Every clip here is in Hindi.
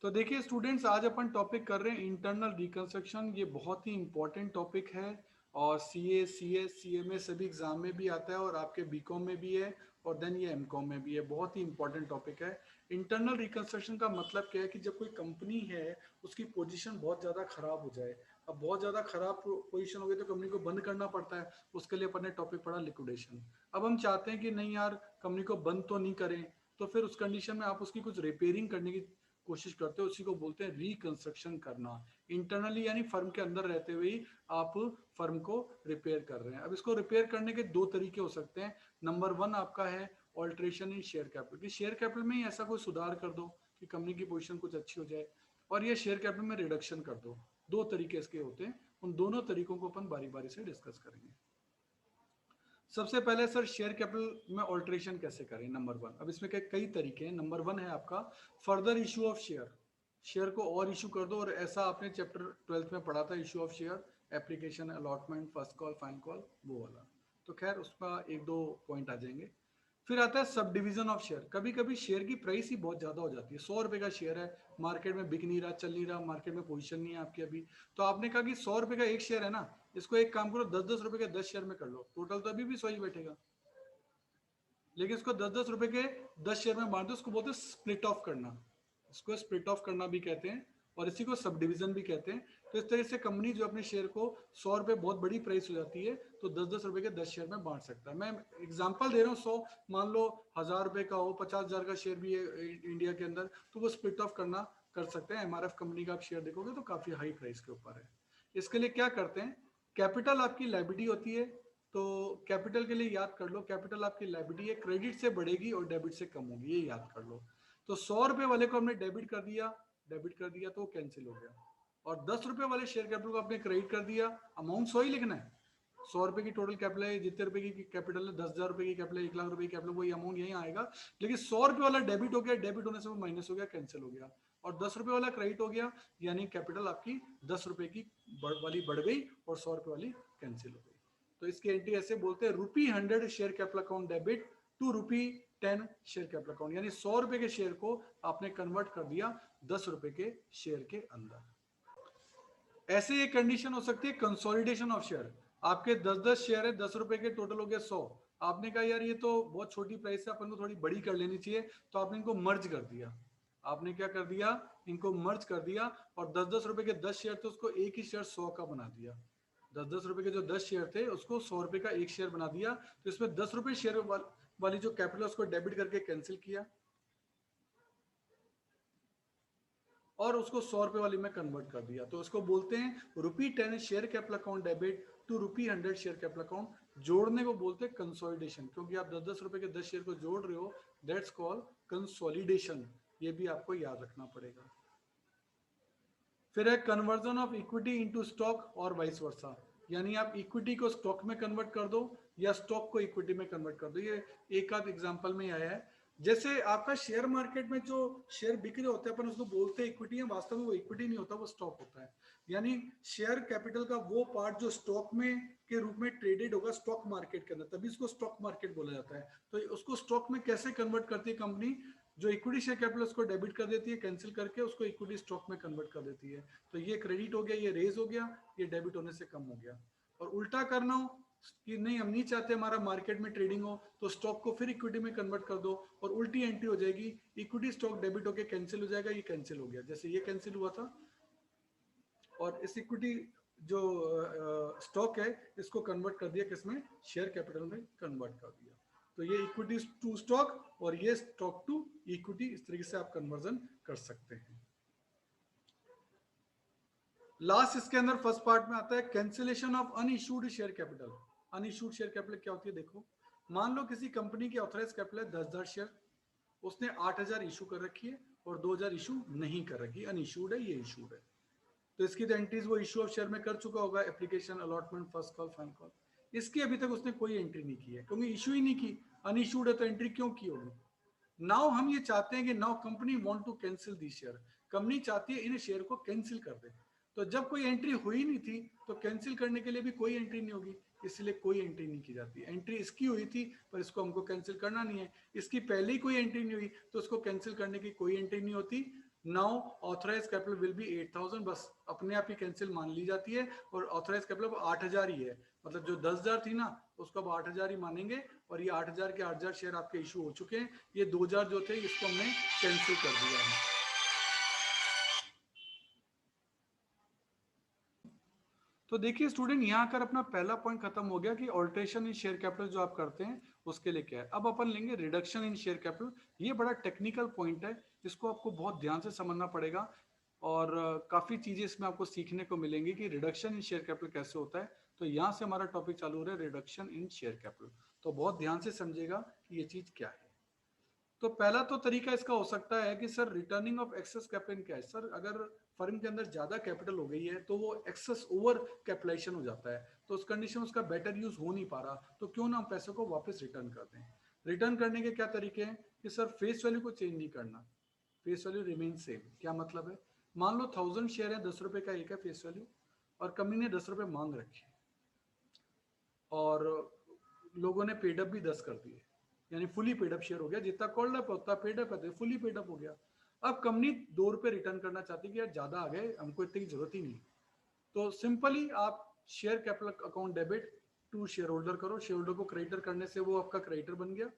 तो देखिए स्टूडेंट्स, आज अपन टॉपिक कर रहे हैं इंटरनल रिकंस्ट्रक्शन। ये बहुत ही इंपॉर्टेंट टॉपिक है और सीए, सीएस, सीएमए सभी एग्जाम में भी आता है और आपके बीकॉम में भी है और देन ये एमकॉम में भी है। बहुत ही इंपॉर्टेंट टॉपिक है। इंटरनल रिकंस्ट्रक्शन का मतलब क्या है कि जब कोई कंपनी है उसकी पोजीशन बहुत ज़्यादा खराब हो जाए। अब बहुत ज़्यादा खराब पोजीशन हो गई तो कंपनी को बंद करना पड़ता है। उसके लिए अपन ने टॉपिक पढ़ा लिक्विडेशन। अब हम चाहते हैं कि नहीं यार, कंपनी को बंद तो नहीं करें, तो फिर उस कंडीशन में आप उसकी कुछ रिपेयरिंग करने की कोशिश करते हो। उसी को बोलते हैं रिकंस्ट्रक्शन करना। इंटरनली यानी फर्म के अंदर रहते हुए ही आप फर्म को रिपेयर कर रहे हैं। अब इसको रिपेयर करने के दो तरीके हो सकते हैं। नंबर वन आपका है ऑल्ट्रेशन इन शेयर कैपिटल, कि शेयर कैपिटल में ही ऐसा कोई सुधार कर दो कि कंपनी की पोजीशन कुछ अच्छी हो जाए, और ये शेयर कैपिटल में रिडक्शन कर दो। दो तरीके इसके होते हैं। उन दोनों तरीकों को अपन बारी बारी से डिस्कस करेंगे। सबसे पहले सर, शेयर कैपिटल में ऑल्ट्रेशन कैसे करें, नंबर वन। अब इसमें कई तरीके हैं। नंबर वन है आपका further issue of share. Share को और इशू कर दो, और ऐसा आपने चैप्टर 12th में पढ़ा था, issue of share, application, allotment, first call, fine call, वो वाला। तो खैर उसका एक दो पॉइंट आ जाएंगे। फिर आता है सब डिवीजन ऑफ शेयर। कभी कभी शेयर की प्राइस ही बहुत ज्यादा हो जाती है। 100 रुपए का शेयर है, मार्केट में बिक नहीं रहा, चल नहीं रहा, मार्केट में पोजीशन नहीं है आपकी अभी। तो आपने कहा कि 100 रुपए का एक शेयर है ना, इसको एक काम करो, 10-10 रुपए के 10 शेयर में कर लो, टोटल तो अभी भी 100 ही बैठेगा। लेकिन इसको 10-10 रुपए के 10 शेयर में बांट दो, उसको बोलते हैं स्प्लिट ऑफ करना। इसको स्प्लिट ऑफ करना भी कहते हैं और इसी को सब डिवीजन भी कहते हैं। तो इस तरह से कंपनी जो अपने शेयर को 100 रुपए बहुत बड़ी प्राइस हो जाती है तो 10-10 रुपए के 10 शेयर में बांट सकता है। मैं एग्जांपल दे रहा हूँ। 100 मान लो 1000 रुपए का हो, 50,000 का शेयर भी है इंडिया के अंदर, तो वो स्प्लिट ऑफ करना कर सकते हैं। एमआरएफ कंपनी का आप शेयर देखोगे तो काफी हाई प्राइस के ऊपर है। इसके लिए क्या करते हैं, कैपिटल आपकी लायबिलिटी होती है। तो कैपिटल के लिए याद कर लो, कैपिटल आपकी लायबिलिटी है, क्रेडिट से बढ़ेगी और डेबिट से कम होगी, ये याद कर लो। तो 100 रुपए वाले को हमने डेबिट कर दिया तो वो कैंसिल हो गया। और 10 रुपए वाले शेयर कैपिटल को आपने क्रेडिट कर दिया, अमाउंट 100 ही लिखना है। 100 रुपए की टोटल कैपिटल है, जितने रुपए की कैपिटल है, 10,000 रुपए की कैपिटल है, 1 लाख रुपए की कैपिटल, वही अमाउंट यही आएगा। लेकिन 100 रुपए वाला डेबिट हो गया, डेबिट होने से वो माइनस हो गया, कैंसिल हो गया। और 10 रुपए वाला क्रेडिट हो गया, यानी कैपिटल आपकी 10 रुपए की वाली बढ़ गई और 100 रुपए वाली कैंसिल हो गई। तो इसकी एंट्री ऐसे बोलते हैं, ₹100 share capital account debit to ₹10 share capital account. यानी 100 रुपए के शेयर को आपने कन्वर्ट कर दिया 10 रुपए के शेयर के अंदर। ऐसे ये कंडीशन हो सकती है कंसोलिडेशन ऑफ शेयर। आपके 10-10 शेयर है, 10 रुपए के, टोटल हो गया 100। आपने कहा यार ये तो बहुत छोटी प्राइस है, अपन को थोड़ी बड़ी कर लेनी चाहिए, तो आपने इनको मर्ज कर दिया। आपने क्या कर दिया, इनको मर्ज कर दिया, और 10-10 रुपए के 10 शेयर थे उसको एक ही शेयर 100 का बना दिया। 10-10 रुपए के जो 10 शेयर थे उसको 100 रुपए का एक शेयर बना दिया। तो इसमें 10 रुपए शेयर वाली जो कैपिटल उसको डेबिट करके कैंसिल किया और उसको 100 रुपए वाली में कन्वर्ट कर दिया। तो उसको बोलते हैं ₹10 share capital account debit to ₹100 share capital account. जोड़ने को बोलते हैं कंसोलिडेशन, क्योंकि आप 10-10 रुपए के 10 शेयर को जोड़ रहे हो, दैट्स कॉल्ड कंसोलिडेशन। ये भी आपको याद रखना पड़ेगा। फिर है conversion of equity into stock और वाइस वर्सा। यानी आप इक्विटी को स्टॉक में कन्वर्ट कर दो या स्टॉक को इक्विटी में कन्वर्ट कर दो। ये एक आध एग्जांपल में आया है। जैसे आपका शेयर मार्केट में जो शेयर बिक रहे होते हैं, अपन उसको बोलते हैं इक्विटी है, वास्तव में वो इक्विटी नहीं होता, वो स्टॉक होता है। यानी शेयर कैपिटल का वो पार्ट जो स्टॉक में के रूप में ट्रेडेड होगा स्टॉक मार्केट के अंदर, तभी इसको स्टॉक मार्केट बोला जाता है। तो उसको स्टॉक में कैसे कन्वर्ट करती है कंपनी, जो इक्विटी शेयर कैपिटल उसको डेबिट कर देती है, कैंसिल करके उसको इक्विटी स्टॉक में कन्वर्ट कर देती है। तो ये क्रेडिट हो गया, ये रेज हो गया, ये डेबिट होने से कम हो गया। और उल्टा करना हो कि नहीं, हम नहीं चाहते हमारा मार्केट में ट्रेडिंग हो, तो स्टॉक को फिर इक्विटी में कन्वर्ट कर दो और उल्टी एंट्री हो जाएगी, इक्विटी स्टॉक डेबिट होकर कैंसिल हो जाएगा, ये कैंसिल हो गया, जैसे ये कैंसिल हुआ था। और इस इक्विटी जो स्टॉक है इसको कन्वर्ट कर दिया किसमें, शेयर कैपिटल में कन्वर्ट कर दिया। तो ये इक्विटी टू स्टॉक और ये स्टॉक टू इक्विटी, इस तरीके से आप कन्वर्जन कर सकते हैं। लास्ट इसके अंदर फर्स्ट पार्ट में आता है cancellation of unissued share capital. Unissued share capital क्या होती है, देखो। मान लो किसी कंपनी की ऑथराइज कैपिटल है 10,000 शेयर, उसने 8,000 इशू कर रखी है और 2,000 इशू नहीं कर रखी, अनइश्यूड है, ये इशूड है। तो इसकी तो एंट्रीज वो इशू ऑफ शेयर में कर चुका होगा, application, allotment, first call, fine call. इसकी अभी तक उसने कोई एंट्री नहीं की है, क्योंकि इशू ही नहीं की, अनइश्यूड है, तो एंट्री क्यों की होगी। नाउ हम ये चाहते हैं कि now company want to cancel the share. Company चाहती है इन शेयर को कैंसिल कर दे। तो जब कोई एंट्री हुई नहीं थी तो कैंसिल करने के लिए भी कोई एंट्री नहीं होगी, इसलिए कोई एंट्री नहीं की जाती। एंट्री इसकी हुई थी पर इसको हमको कैंसिल करना नहीं है। इसकी पहले ही कोई एंट्री नहीं हुई तो उसको कैंसिल करने की कोई एंट्री नहीं होती। Now authorise capital will be 8,000, बस अपने आप ही कैंसिल मान ली जाती है और ऑथराइज कैपिटल अब 8,000 ही है, मतलब जो 10,000 थी ना उसको अब 8,000 ही मानेंगे और ये 8,000 के 8,000 शेयर आपके इशू हो चुके हैं, ये 2,000 जो थे इसको हमने कैंसिल कर दिया है। तो देखिए स्टूडेंट, यहाँ कर अपना पहला पॉइंट खत्म हो गया कि ऑल्ट्रेशन इन शेयर कैपिटल जो आप करते हैं उसके लिए क्या है। अब अपन लेंगे रिडक्शन इन शेयर कैपिटल। ये बड़ा टेक्निकल पॉइंट है, इसको आपको बहुत ध्यान से समझना पड़ेगा और काफी चीजें इसमें आपको सीखने को मिलेंगी कि रिडक्शन इन शेयर कैपिटल कैसे होता है। तो यहाँ से हमारा टॉपिक चालू हो रहा है रिडक्शन इन शेयर कैपिटल। तो बहुत ध्यान से समझेगा कि ये चीज क्या है। तो पहला तो तरीका इसका हो सकता है कि sir returning of excess capital क्या है। सर अगर फर्म के अंदर ज्यादा कैपिटल हो गई है तो वो एक्सेस ओवर कैपिटलाइजेशन हो जाता है, तो उस कंडीशन में उसका बेटर यूज हो नहीं पा रहा, तो क्यों ना हम पैसे को वापस रिटर्न कर दें। रिटर्न करने के क्या तरीके हैं कि सर फेस वैल्यू को चेंज नहीं करना, फेस वैल्यू रिमेन सेम। क्या मतलब है, मान लो 1,000 शेयर है, 10 रुपए का एक है फेस वैल्यू, और कंपनी ने 10 रुपए मांग रखे और लोगों ने पेडअप भी 10 कर दिए, यानी फुली पेडअप शेयर हो गया, जितना कॉल्ड अप होता है पेडअप है तो फुली पेडअप हो गया। अब कंपनी 2 रुपए रिटर्न करना चाहती है कि यार ज्यादा आ गए, हमको इतनी की जरूरत ही नहीं। तो सिंपली आप share capital account debit to share holder करो, शेयर होल्डर को क्रेडिटर करने से वो आपका क्रेडिटर बन गया,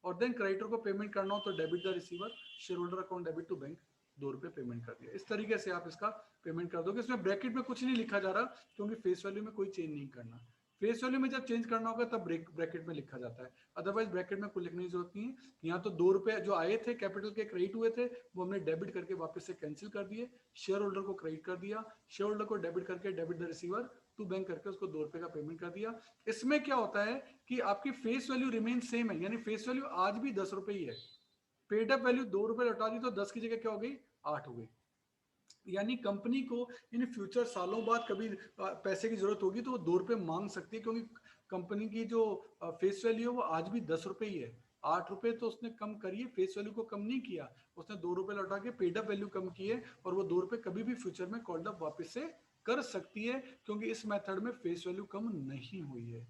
और देन क्रेडिटर को पेमेंट करना हो तो debit the receiver, share holder account debit to bank, 2 रुपए पेमेंट कर दिया। इस तरीके से आप इसका पेमेंट कर दोगे। इसमें ब्रैकेट में कुछ नहीं लिखा जा रहा क्योंकि फेस वैल्यू में कोई चेंज नहीं करना। फेस वैल्यू में जब चेंज करना होगा तब ब्रैकेट में लिखा जाता है, अदरवाइज ब्रैकेट में कुछ लिखने की जरूरत नहीं है। यहाँ तो 2 रुपए जो आए थे कैपिटल के क्रेडिट हुए थे वो हमने डेबिट करके वापस से कैंसिल कर दिए, शेयर होल्डर को क्रेडिट कर दिया, शेयर होल्डर को डेबिट करके debit the receiver to bank करके उसको 2 रुपए का पेमेंट कर दिया। इसमें क्या होता है कि आपकी फेस वैल्यू रिमेन सेम है, यानी फेस वैल्यू आज भी 10 रुपए ही है। पेड अप वैल्यू 2 रुपए लौटा दी तो 10 की जगह क्या हो गई, 8 हो गई। यानी कंपनी को इन फ्यूचर सालों बाद कभी पैसे की जरूरत होगी तो वो 2 रुपए मांग सकती है, क्योंकि कंपनी की जो फेस वैल्यू है वो आज भी 10 रुपए ही है। 8 रुपए तो उसने कम करी है, फेस वैल्यू को कम नहीं किया, उसने 2 रुपए लौटा के पेड अप वैल्यू कम की है, और वो 2 रुपए कभी भी फ्यूचर में कॉल्ड अप वापस से कर सकती है, क्योंकि इस मेथड में फेस वैल्यू कम नहीं हुई है।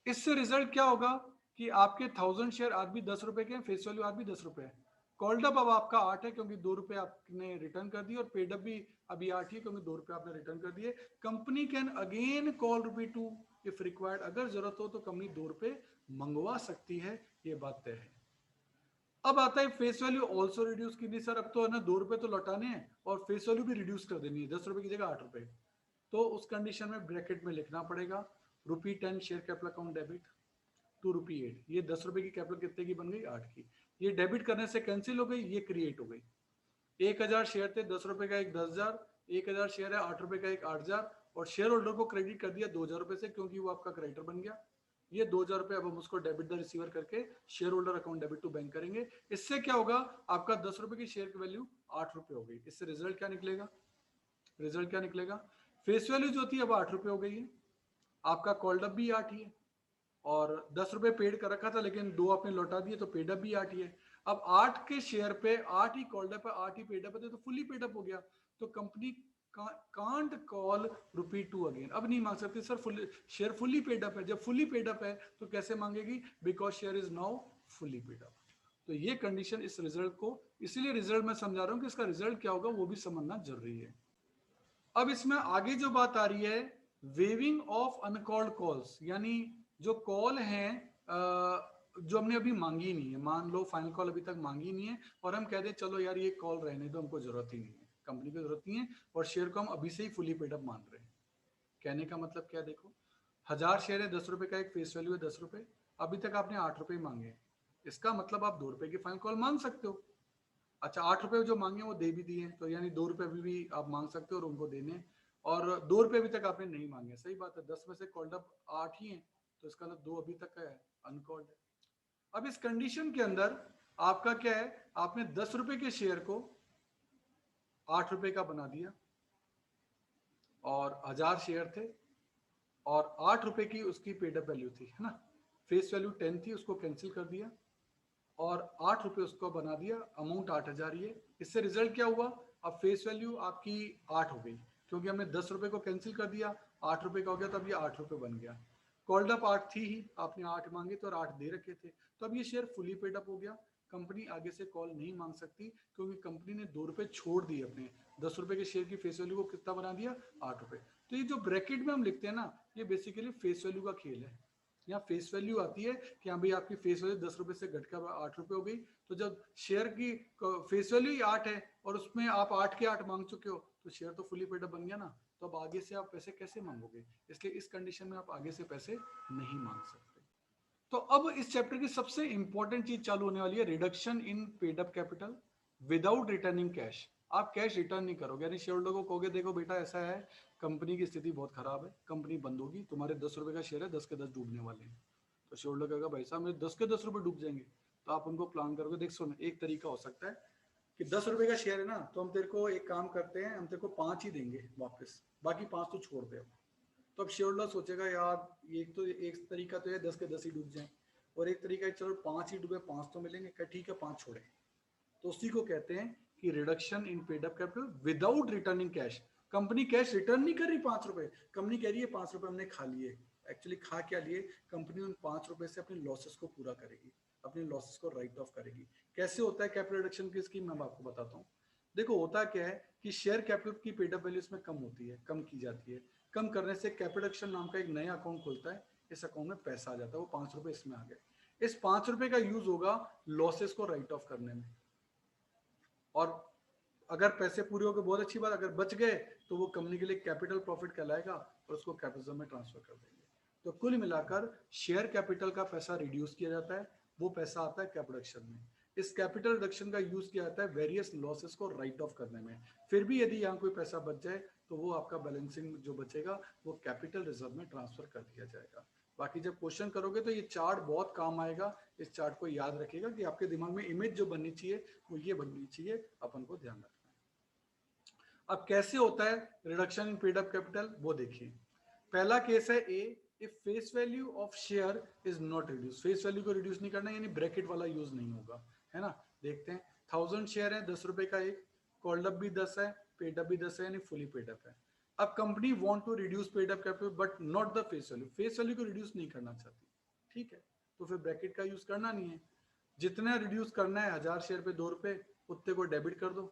इससे रिजल्ट क्या होगा कि आपके 1,000 शेयर आज भी 10 रुपए के, फेस वैल्यू आज भी 10 रुपए है। कॉल्ड अप अब आपका 8 है क्योंकि 2 रुपए आपने रिटर्न कर दिए, और पेड अप भी अभी 8 ही क्योंकि 2 रुपए आपने रिटर्न कर दिए। Company can again call ₹2 if required, अगर जरूरत हो तो कंपनी 2 रुपए मंगवा सकती है, ये बात तय है। अब आता है फेस वैल्यू ऑल्सो रिड्यूस की। सर अब तो है ना 2 रुपए तो लौटाने हैं और फेस वैल्यू भी रिड्यूस कर देनी है, 10 रुपए की जगह 8 रुपए। तो उस कंडीशन में ब्रैकेट में लिखना पड़ेगा ₹10 शेयर कैपिटल अकाउंट डेबिट ₹2 8। ये 10 रुपए की कैपिटल कितने की बन गई, 8 की। ये डेबिट करने से कैंसिल हो गई, ये क्रिएट हो गई। 1,000 शेयर थे, 10 रुपए का एक 10,000, 1,000 शेयर है 8 रुपए का एक 8,000, और शेयर होल्डर को क्रेडिट कर दिया 2,000 रुपए से क्योंकि वो आपका क्रेडिटर बन गया। ये 2,000 रुपए अब हम उसको डेबिट द रिसीवर करके share holder account debit to bank करेंगे। इससे क्या होगा, आपका 10 रुपए की शेयर की वैल्यू 8 रुपए हो गई। इससे रिजल्ट क्या निकलेगा, रिजल्ट क्या निकलेगा, फेस वैल्यू जो थी अब 8 रुपए हो गई है, आपका कॉल्ड अप भी 8 ही है, और 10 रुपए पेड कर रखा था लेकिन 2 आपने लौटा दिए तो पेड अप भी 8 ही है। अब 8 के शेयर पे 8 ही कॉल्ड अप है, 8 ही पेड अप है, तो फुली पेड अप हो गया। तो कंपनी कांट कॉल ₹2 अगेन, अब नहीं मांग सकती sir fully share fully paid up है। जब फुली पेड अप है तो कैसे मांगेगी, because share is now fully paid up. तो ये कंडीशन इस रिजल्ट को, इसीलिए रिजल्ट मैं समझा रहा हूं कि इसका रिजल्ट क्या होगा वो भी समझना जरूरी है। अब इसमें आगे जो बात आ रही है, वेविंग ऑफ अनकॉल्ड कॉल्स, यानी जो कॉल है जो हमने अभी मांगी नहीं है, मान लो फाइनल कॉल अभी तक मांगी नहीं है और हम कह दें चलो यार ये कॉल रहने दो, हमको जरूरत ही नहीं है, कंपनी को जरूरत नहीं है, और शेयर को हम अभी से ही फुली पेड अप मान रहे हैं। कहने का मतलब क्या, देखो 1,000 शेयर है, 10 रुपए का एक फेस वैल्यू है 10 रुपए, अभी तक आपने 8 रुपए मांगे हैं, इसका मतलब आप 2 रुपए की फाइनल कॉल मांग सकते हो। अच्छा 8 रुपए जो मांगे वो दे भी दिए, तो यानी 2 रुपए अभी भी आप मांग सकते हो और उनको देने, और 2 रुपए अभी तक आपने नहीं मांगे, सही बात है, 10 में से कॉल्ड अप 8 ही है, तो इसका मतलब 2 अभी तक का है अनकॉल्ड है। अब इस कंडीशन के अंदर आपका क्या है, आपने 10 रुपए के शेयर को 8 रुपए का बना दिया, और 1,000 शेयर थे, और 8 रुपए की उसकी पेडअप वैल्यू थी, है ना, फेस वैल्यू 10 थी, उसको कैंसिल कर दिया, और 8 रुपए उसको बना दिया, अमाउंट 8,000 ही है। इससे रिजल्ट क्या हुआ, अब फेस वैल्यू आपकी 8 हो गई, क्योंकि हमने 10 रुपए को कैंसिल कर दिया, 8 रुपए का हो गया, तो अब ये 8 रुपए बन गया। कॉल्ड अप 8 थी ही, आपने 8 मांगे तो, और 8 दे रखे थे, तो अब ये शेयर फुली पेड अप हो गया। कंपनी आगे से कॉल नहीं मांग सकती, क्योंकि कंपनी ने 2 रुपए छोड़ दिए अपने। 10 रुपए के शेयर की फेस वैल्यू को कितना बना दिया, 8 रुपए। तो ये जो ब्रैकेट में हम लिखते हैं ना, ये बेसिकली फेस वैल्यू का खेल है। यहाँ फेस वैल्यू आती है कि हाँ भाई आपकी फेस वैल्यू 10 रुपए से घटकर 8 रुपए हो गई। तो जब शेयर की फेस वैल्यू ही 8 है और उसमें आप 8 के 8 मांग चुके हो, तो शेयर तो फुली पेड बन गया ना। तो अब आगे से आप पैसे कैसे मांगोगे, इसलिए इस कंडीशन में आप आगे से पैसे नहीं मांग सकते। तो अब इस चैप्टर की सबसे इंपॉर्टेंट चीज चालू होने वाली है, reduction in paid up capital without returning cash. आप कैश रिटर्न नहीं करोगे, यानी शेयर होल्डर को कहोगे देखो बेटा ऐसा है, कंपनी की स्थिति बहुत खराब है, कंपनी बंद होगी, तुम्हारे 10 रुपए का शेयर है, 10 के 10 डूबने वाले हैं। तो शेयर होल्डर कहेगा भाई साहब मेरे 10 के 10 रुपए डूब जाएंगे। तो आप उनको प्लान करोगे, देख सुन एक तरीका हो सकता है कि 10 रुपए का शेयर है ना, तो हम तेरे को एक काम करते हैं, हम तेरे को 5 ही देंगे वापस, बाकी 5 तो छोड़ दे। तो अब शेयर होल्डर सोचेगा यार एक तरीका तो है 10 के 10 ही डूब जाए, और एक तरीका है चलो 5 ही डूबे, 5 तो मिलेंगे, क्या ठीक है 5 छोड़े। तो उसी को कहते हैं कि reduction in paid up capital without returning cash. Company cash return नहीं कर रही 5 रुपए, कंपनी कह रही है 5 रुपए हमने खा लिए। एक्चुअली खा क्या लिए, कंपनी उन 5 रुपए से अपने लॉसेस को पूरा करेगी, अपने लॉसेस को राइट ऑफ करेगी। कैसे होता है कैपिटल रिडक्शन की स्कीम, मैं आपको बताता हूँ। देखो होता क्या है कि शेयर कैपिटल की पेड अप वैल्यू इसमें कम होती है, कम की जाती है। कम करने से कैपिटल रिडक्शन नाम का एक नया अकाउंट खुलता है, इस अकाउंट में पैसा आ जाता है, वो 5 रुपए इसमें आ गए। इस 5 रुपए का यूज होगा लॉसेस को राइट ऑफ करने में, और अगर पैसे पूरे हो गए बहुत अच्छी बात, अगर बच गए तो वो कंपनी के लिए कैपिटल प्रॉफिट कहलाएगा और उसको कैपिटल में ट्रांसफर कर देंगे। तो कुल मिलाकर शेयर कैपिटल का पैसा रिड्यूस किया जाता है, वो पैसा आता है कैपिटल रिडक्शन में। इस कैपिटल रिडक्शन का यूज किया जाता है वेरियस लॉसेस को राइट ऑफ करने में। फिर भी यदि यहाँ कोई पैसा बच जाए तो वो आपका बैलेंसिंग जो बचेगा वो कैपिटल रिजर्व में ट्रांसफर कर दिया जाएगा। बाकी जब क्वेश्चन करोगे तो ये चार्ट बहुत काम आएगा, इस चार्ट को याद रखिएगा कि आपके दिमाग में इमेज जो बननी चाहिए वो ये बननी चाहिए, अपन को ध्यान रखना है। अब कैसे होता है reduction in paid up capital, वो देखिए। पहला केस है A, if face value of share is not reduce. Face value को रिड्यूस नहीं करना, यानी ब्रैकेट वाला यूज नहीं होगा, है ना। देखते हैं 1000 शेयर है, 10 रुपए का एक, कॉल्ड अप भी 10 है, पेड अप भी 10 है, यानी फुली पेड अप है। अब company want to reduce paid up capital but not the face value, face value को रिड्यूस नहीं करना चाहती, ठीक है। तो फिर ब्रैकेट का यूज करना नहीं है। जितना रिड्यूस करना है 1000 शेयर पे 2 रुपए, उतने को डेबिट कर दो,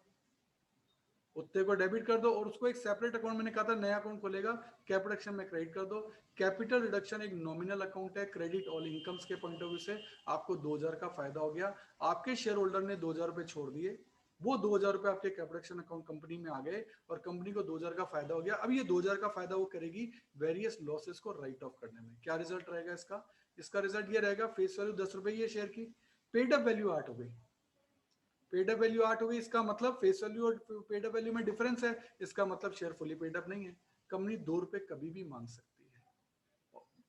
उतने को डेबिट कर दो, और उसको एक सेपरेट अकाउंट, मैंने कहा था नया अकाउंट खोलेगा, कैपिटल रिडक्शन में क्रेडिट कर दो। कैपिटल रिडक्शन एक नॉमिनल अकाउंट है, क्रेडिट ऑल इनकम्स के पॉइंट ऑफ व्यू से आपको 2000 का फायदा हो गया। आपके शेयर होल्डर ने 2000 रुपए छोड़ दिए, वो 2000 रुपए आपके कैपिटल रिडक्शन अकाउंट कंपनी में आ गए और कंपनी को 2000 का फायदा हो गया। अब ये 2000 का फायदा वो करेगी वेरियस लॉसेस को राइट ऑफ करने में। क्या रिजल्ट रहेगा इसका, इसका रिजल्ट ये रहेगा फेस वैल्यू 10 रुपए ही है शेयर की, पेड अप वैल्यू 8 हो गई, पेड अप वैल्यू 8 हो गई, इसका मतलब फेस वैल्यू और पेड अप वैल्यू में डिफरेंस है, इसका मतलब शेयर फुली पेड अप नहीं है। कंपनी 2 रुपए कभी भी मांग सकती है।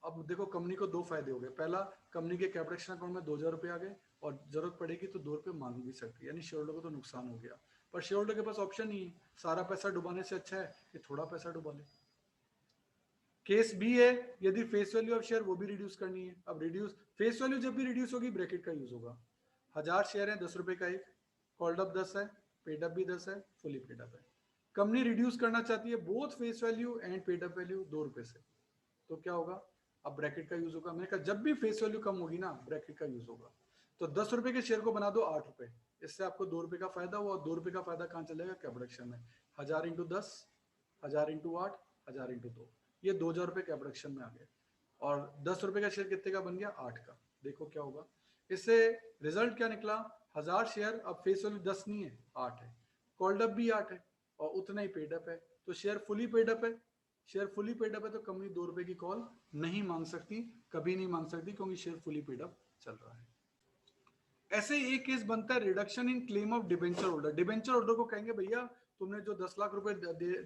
अब देखो कंपनी को 2 फायदे हो गए, पहला कंपनी के कैपिटल अकाउंट में 2000 रुपए आ गए, और जरूरत पड़ेगी तो 2 रुपए मांग भी सकती है, यानी शेयर होल्डर को तो नुकसान हो गया। पर शेयर होल्डर के पास ऑप्शन नहीं है, सारा पैसा डुबाने से अच्छा है कि थोड़ा पैसा डुबा ले। केस बी है, यदि फेस वैल्यू ऑफ शेयर वो भी रिड्यूस करनी है। अब रिड्यूस फेस वैल्यू जब भी रिड्यूस होगी ब्रैकेट का यूज होगा। 1000 शेयर है, 10 रुपए का एक, कॉल्ड अप 10 है, पेड अप भी 10 है, फुली पेड अप है। कंपनी रिड्यूस करना चाहती है both face value and paid up value 2 रुपए से, तो क्या होगा, अब ब्रैकेट का यूज होगा। मैंने कहा जब भी फेस वैल्यू कम होगी ना ब्रैकेट का यूज होगा। तो 10 रुपए के शेयर को बना दो 8 रुपए, इससे आपको 2 रुपए का फायदा हुआ, और 2 रुपए का फायदा कहाँ चलेगा, कैपिटल में। 1000 इंटू 10, 1000 इंटू 8, 1000 इंटू 2, ये 2000 रुपए कैपिटल में आ गए, और 10 रुपए का शेयर कितने का बन गया, 8 का। देखो क्या होगा, इससे रिजल्ट क्या निकला, 1000 शेयर, अब फेस वैल्यू 10 नहीं है 8 है, कॉल्ड अप भी 8 है, और उतना ही पेड अप है, तो शेयर फुली पेड अप है। शेयर फुली पेड अप है तो कंपनी 2 रुपए की कॉल नहीं मांग सकती, कभी नहीं मांग सकती, क्योंकि शेयर फुली पेड अप चल रहा है। ऐसे एक केस बनता है reduction in claim of debenture holder. Debenture holder को कहेंगे भैया तुमने जो 10 लाख रुपए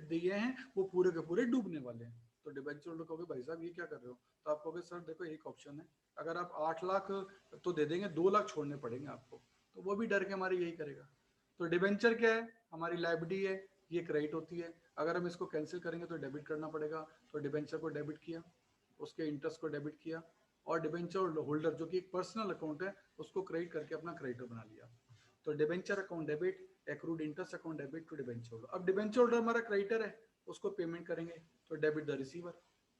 दिए हैं वो पूरे के पूरे डूबने वाले हैं। तो डिबेंचर होल्डर कहोगे भाई साहब ये क्या कर रहे हो, तो आप कहोगे सर देखो एक ऑप्शन है, अगर आप 8 लाख तो दे देंगे, 2 लाख छोड़ने पड़ेंगे आपको, तो वो भी डर के हमारे यही करेगा। तो डिबेंचर क्या है, हमारी लायबिलिटी है, ये क्रेडिट होती है, अगर हम इसको कैंसिल करेंगे तो डेबिट करना पड़ेगा। तो डिबेंचर को डेबिट किया, उसके इंटरेस्ट को डेबिट किया, और डिबेंचर होल्डर जो कि एक पर्सनल अकाउंट है उसको क्रेडिट करके अपना क्रेडिटर बना लिया। तो debenture account debit, accrued interest account debit to debenture holder. अब डिबेंचर होल्डर हमारा क्रेडिटर है, उसको पेमेंट करेंगे, तो debit the receiver,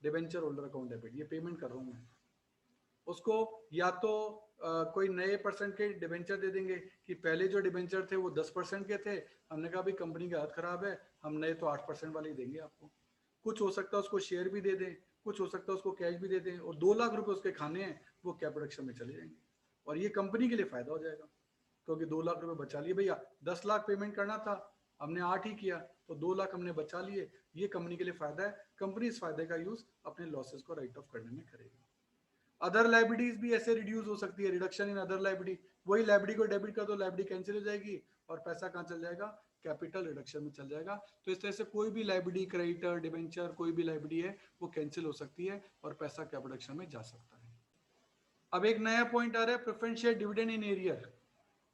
debenture holder account debit, ये पेमेंट कर रहा हूँ मैं उसको, या तो कोई नए परसेंट के डिबेंचर दे देंगे कि पहले जो डिबेंचर थे वो 10% के थे, हमने कहा भाई कंपनी की हालत खराब है, हम नए तो 8% वाले ही देंगे आपको। कुछ हो सकता है उसको शेयर भी दे दें, कुछ हो सकता है उसको कैश भी दे दें, और 2 लाख रुपए उसके खाने हैं वो क्या प्रोडक्शन में चले जाएंगे, और ये कंपनी के लिए फायदा हो जाएगा क्योंकि 2 लाख रुपए बचा लिए। भैया 10 लाख पेमेंट करना था, हमने 8 ही किया, तो 2 लाख हमने बचा लिए। ये कंपनी के लिए फायदा है, कंपनी इस फायदे का यूज अपने लॉसेस को राइट ऑफ करने में करेगी। अदर लाइबिलिटीज भी ऐसे रिड्यूस हो सकती है, रिडक्शन इन अदर लाइबिलिटी, वही लाइबिलिटी को डेबिट कर दो, लाइबिलिटी कैंसिल हो जाएगी और पैसा कहाँ चल जाएगा, कैपिटल रिडक्शन में चल जाएगा। तो इस तरह से कोई भी लाइबिलिटी, क्रेडिटर, डिबेंचर, कोई भी लाइबिलिटी है वो कैंसिल हो सकती है और पैसा कैपिटल रिडक्शन में जा सकता है। अब एक नया पॉइंट आ रहा है, preference share dividend in arrear,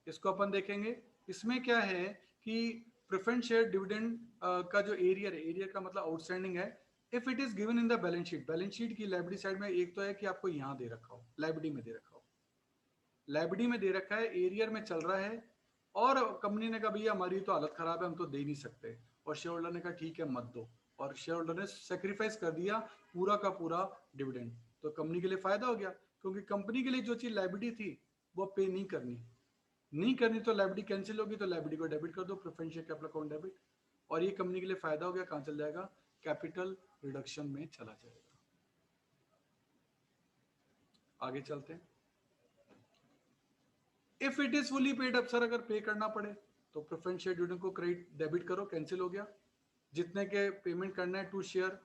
इसको अपन देखेंगे। इसमें क्या है कि प्रेफरेंस शेयर डिविडेंड का जो एरियर है, एरियर का मतलब आउटस्टैंडिंग है, if it is given in the balance sheet, balance sheet की लाइबिलिटी साइड में एक तो है कि आपको यहाँ दे रखा हो, लाइबिलिटी में दे रखा हो, लाइबिलिटी में दे रखा है, एरियर में चल रहा है, और कंपनी ने कहा भैया हमारी तो हालत खराब है, हम तो दे नहीं सकते, और शेयर होल्डर ने कहा ठीक है मत दो, और शेयर होल्डर ने सेक्रीफाइस कर दिया पूरा का पूरा डिविडेंड, तो कंपनी के लिए फायदा हो गया, क्योंकि कंपनी के लिए जो चीज लाइबिलिटी थी वो पे नहीं करनी, नहीं करनी तो लाइबिलिटी कैंसिल होगी, तो लाइबिलिटी को डेबिट कर दो, preference share capital account debit, और ये कंपनी के लिए फायदा हो गया, कहां चल जाएगा, कैपिटल रिडक्शन में चला जाएगा। आगे चलते हैं। If it is fully paid up, sir अगर पे करना पड़े तो प्रेफरेंस शेयर डिविडेंड को क्रेडिट डेबिट करो, कैंसिल हो गया, जितने के पेमेंट करना है टू शेयर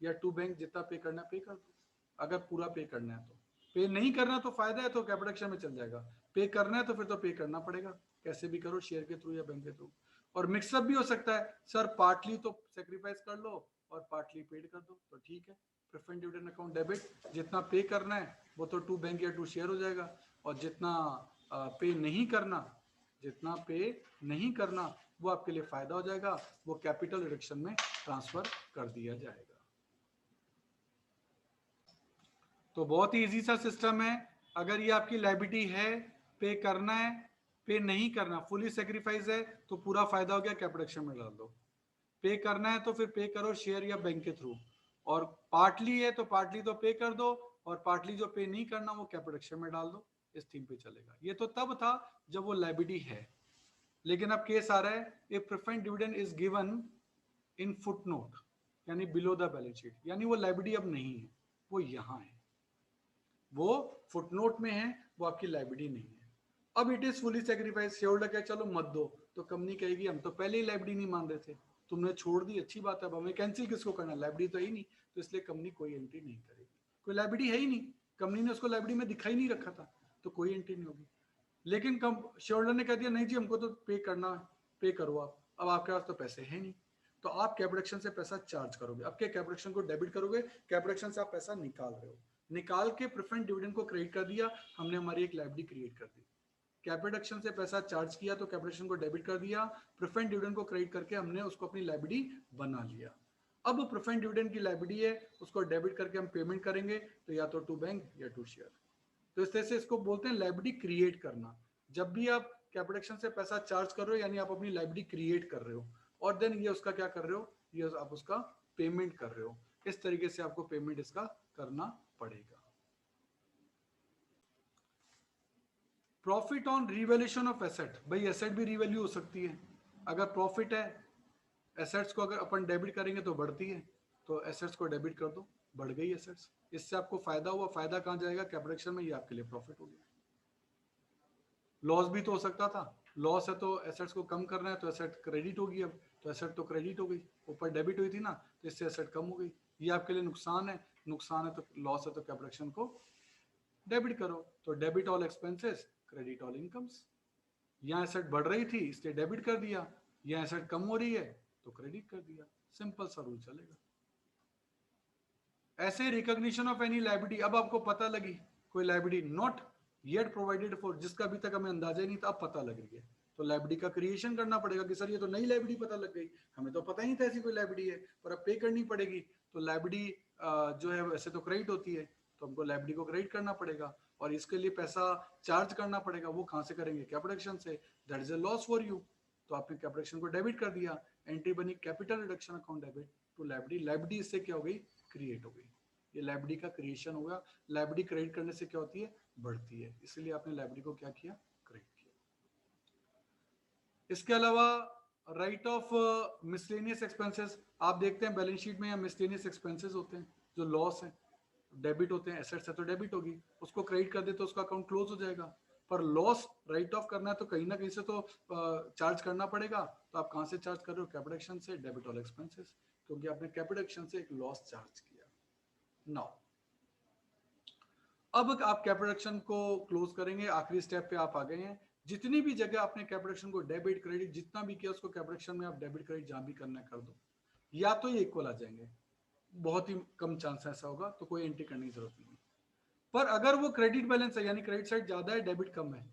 या टू बैंक, जितना पे करना है पे कर दो, अगर पूरा पे करना है तो। पे नहीं करना तो फायदा है तो कैपिटल में चल जाएगा, पे करना है तो फिर तो पे करना पड़ेगा, कैसे भी करो, शेयर के थ्रू या बैंक के थ्रू। और मिक्सअप भी हो सकता है, सर पार्टली तो सेक्रीफाइस कर लो और पार्टली पेड कर दो, तो ठीक है, प्रेफरेंस डिविडेंड अकाउंट डेबिट, जितना पे करना है वो तो टू बैंक या टू शेयर हो जाएगा, और जितना पे नहीं करना, जितना पे नहीं करना वो आपके लिए फायदा हो जाएगा, वो कैपिटल रिडक्शन में ट्रांसफर कर दिया जाएगा। तो बहुत ही इजी सा सिस्टम है, अगर ये आपकी लाइबिलिटी है, पे करना है, पे नहीं करना, फुली सेक्रीफाइस है, तो पूरा फायदा हो गया, कैपिटल में डाल दो, पे करना है तो फिर पे करो शेयर या बैंक के थ्रू, और पार्टली है तो पार्टली तो पे कर दो, और पार्टली जो पे नहीं करना वो कैपिटल में डाल दो, इस थीम पे चलेगा। ये तो तब था जब वो लाइबिलिटी है, लेकिन अब केस आ रहा है if preference dividend is given in footnote, यानी बिलो द बैलेंस शीट, यानी वो लाइबिलिटी अब नहीं है, वो यहाँ है, वो फुटनोट में है, वो आपकी लाइबिलिटी नहीं है। अब it is fully sacrifice, share holder क्या चलो मत दो, तो कंपनी कहेगी हम तो पहले ही लाइबिलिटी नहीं मान रहे थे, तुमने छोड़ दी, अच्छी बात है, अब हमें कैंसिल किसको करना, लाइबिलिटी तो ही नहीं, तो इसलिए कंपनी कोई एंट्री नहीं करेगी, कोई लाइबिलिटी है ही नहीं, कंपनी ने उसको लाइबिलिटी में दिखाई नहीं रखा था, तो कोई एंट्री नहीं होगी। लेकिन कम शेयर होल्डर ने कह दिया नहीं जी हमको तो पे करना है, पे करो आप, अब आपके पास तो पैसे हैं नहीं, तो आप कैपिटल से पैसा चार्ज करोगे, अब क्या कैपिटल को डेबिट करोगे, कैपिटल से आप पैसा निकाल रहे हो, निकाल के प्रेफरेंस डिविडेंड को क्रेडिट कर दिया, हमने हमारी एक लाइबिलिटी क्रिएट कर दी, कैपिटल से पैसा चार्ज किया तो कैपिटल को डेबिट कर दिया, प्रेफरेंस डिविडेंड को क्रेडिट करके हमने उसको अपनी लाइबिलिटी बना लिया। अब प्रेफरेंस डिविडेंड की लाइबिलिटी है, उसको डेबिट करके हम पेमेंट करेंगे, तो या तो टू बैंक या टू शेयर, तो इस तरह से इसको बोलते हैं लाइबिलिटी क्रिएट करना। जब भी आप कैपिटल से पैसा चार्ज कर रहे हो यानी आप अपनी लाइबिलिटी क्रिएट कर रहे हो, और देन ये उसका क्या कर रहे हो, ये आप उसका पेमेंट कर रहे हो, इस तरीके से आपको पेमेंट इसका करना पड़ेगा। Profit on revaluation of asset, भाई एसेट भी रिवैल्यू हो सकती है, अगर प्रॉफिट है, एसेट्स को अगर अपन डेबिट करेंगे तो बढ़ती है, तो एसेट्स को डेबिट कर दो, बढ़ गई एसेट्स, इससे आपको फायदा हुआ, फायदा कहाँ जाएगा, कैपिटल में, ये आपके लिए प्रॉफिट हो गया। लॉस भी तो हो सकता था, लॉस है तो एसेट्स को कम करना है, तो एसेट क्रेडिट होगी, अब तो एसेट तो क्रेडिट हो गई, ऊपर डेबिट हुई थी ना, तो इससे एसेट कम हो गई, ये आपके लिए नुकसान है, नुकसान है तो लॉस है तो कैपिटल को डेबिट करो, तो debit all expenses credit all incomes, यहाँ एसेट बढ़ रही थी इसलिए डेबिट कर दिया, यहाँ एसेट कम हो रही है तो क्रेडिट कर दिया, सिंपल सा रूल चलेगा। ऐसे रिकॉग्निशन ऑफ एनी लाइबिलिटी, अब आपको पता लगी कोई liability not yet provided for, जिसका अभी तक हमें अंदाजा ही नहीं था, अब पता लग रही है, तो लाइबिलिटी का क्रिएशन करना पड़ेगा कि सर ये तो नई लाइबिलिटी पता लग गई, हमें तो पता ही नहीं था ऐसी कोई लाइबिलिटी है, पर अब पे करनी पड़ेगी, तो लाइबिलिटी जो है वैसे तो क्रेडिट होती है, तो हमको लाइबिलिटी को क्रेडिट करना पड़ेगा, और इसके लिए पैसा चार्ज करना पड़ेगा, वो कहाँ से करेंगे, कैपिटल से, that is a loss for you, तो आपने कैपिटल को डेबिट कर दिया, एंट्री बनी capital reduction account debit to liability, liability इससे क्या हो गई, क्रिएट हो गई, ये लाइबिलिटी का क्रिएशन होगा। लाइबिलिटी क्रेडिट करने से क्या होती है, बढ़ती है, इसलिए आपने लाइबिलिटी को क्या किया, क्रेडिट किया। इसके अलावा राइट ऑफ मिसलेनियस एक्सपेंसेस, आप देखते हैं बैलेंस शीट में या मिसलेनियस एक्सपेंसेस होते हैं जो लॉस है, डेबिट होते हैं, एसेट्स है तो डेबिट होगी, उसको क्रेडिट कर दे तो उसका अकाउंट क्लोज हो जाएगा। पर लॉस राइट ऑफ करना है तो कहीं ना कहीं से तो चार्ज करना पड़ेगा, तो आप कहां से चार्ज कर रहे हो, कैपिटल एक्शन से, डेबिट ऑल एक्सपेंसेस, क्योंकि आपने कैपिटल एक्शन से एक लॉस चार्ज किया। नाउ अब आप कैपिटल एक्शन को क्लोज करेंगे, आखिरी स्टेप पे आप आ गए हैं। जितनी भी जगह आपने कैपिटल एक्शन को डेबिट क्रेडिट जितना भी किया उसको कैपिटल एक्शन में आप डेबिट क्रेडिट जहां भी करना है कर दो, या तो ये इक्वल आ जाएंगे, बहुत ही कम चांस ऐसा होगा, तो कोई एंट्री करने की जरूरत नहीं है। पर अगर वो क्रेडिट बैलेंस है यानी क्रेडिट साइड ज्यादा है डेबिट कम है,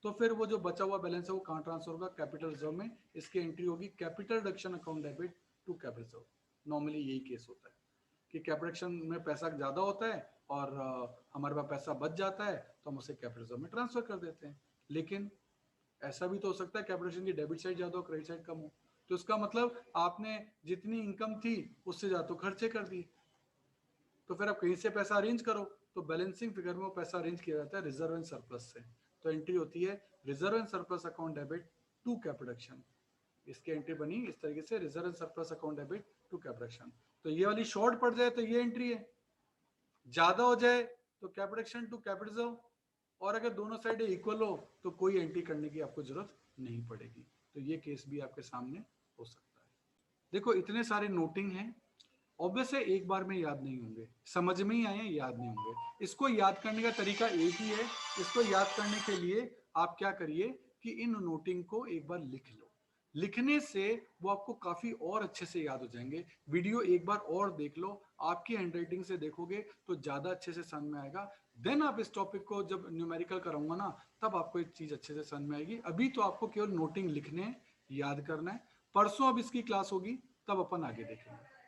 तो फिर वो जो बचा हुआ बैलेंस है वो कहां ट्रांसफर होगा, कैपिटल रिजर्व में। इसकी एंट्री होगी capital reduction account debit to capital reserve. Normally यही केस होता है कि कैपिटल रिडक्शन में पैसा ज्यादा होता है और हमारे पास पैसा बच जाता है तो हम उसे कैपिटल रिजर्व में ट्रांसफर कर देते हैं। लेकिन ऐसा भी तो हो सकता है कैपिटल रिडक्शन की डेबिट साइड ज्यादा हो क्रेडिट साइड कम हो, तो इसका मतलब आपने जितनी इनकम थी उससे ज्यादा तो खर्चे कर दिए, तो फिर आप कहीं से पैसा अरेंज करो, तो बैलेंसिंग फिगर में वो पैसा अरेंज किया जाता है रिजर्व एंड सरप्लस से। तो एंट्री होती है reserve and surplus account debit to capital action. इसकी एंट्री बनी इस तरीके से, reserve and surplus account debit to capital action. तो ये वाली शॉर्ट पड़ जाए तो ये एंट्री है, ज्यादा हो जाए तो capital action to capital reserve, और अगर दोनों साइड इक्वल हो तो कोई एंट्री करने की आपको जरूरत नहीं पड़ेगी। तो ये केस भी आपके सामने हो सकता है। देखो इतने सारे नोटिंग हैं, ऑब्वियस है एक बार में याद नहीं होंगे, समझ में ही आए याद नहीं होंगे। इसको याद करने का तरीका एक ही है, इसको याद करने के लिए आप क्या करिए कि इन नोटिंग को एक बार लिख लो, लिखने से वो आपको काफी और अच्छे से याद हो जाएंगे। वीडियो एक बार और देख लो, आपकी हैंडराइटिंग से देखोगे तो ज्यादा अच्छे से समझ में आएगा। देन आप इस टॉपिक को जब न्यूमेरिकल कराऊंगा ना तब आपको एक चीज अच्छे से समझ में आएगी। अभी तो आपको केवल नोटिंग लिखने, याद करना है। परसों अब इसकी क्लास होगी तब अपन आगे देखेंगे।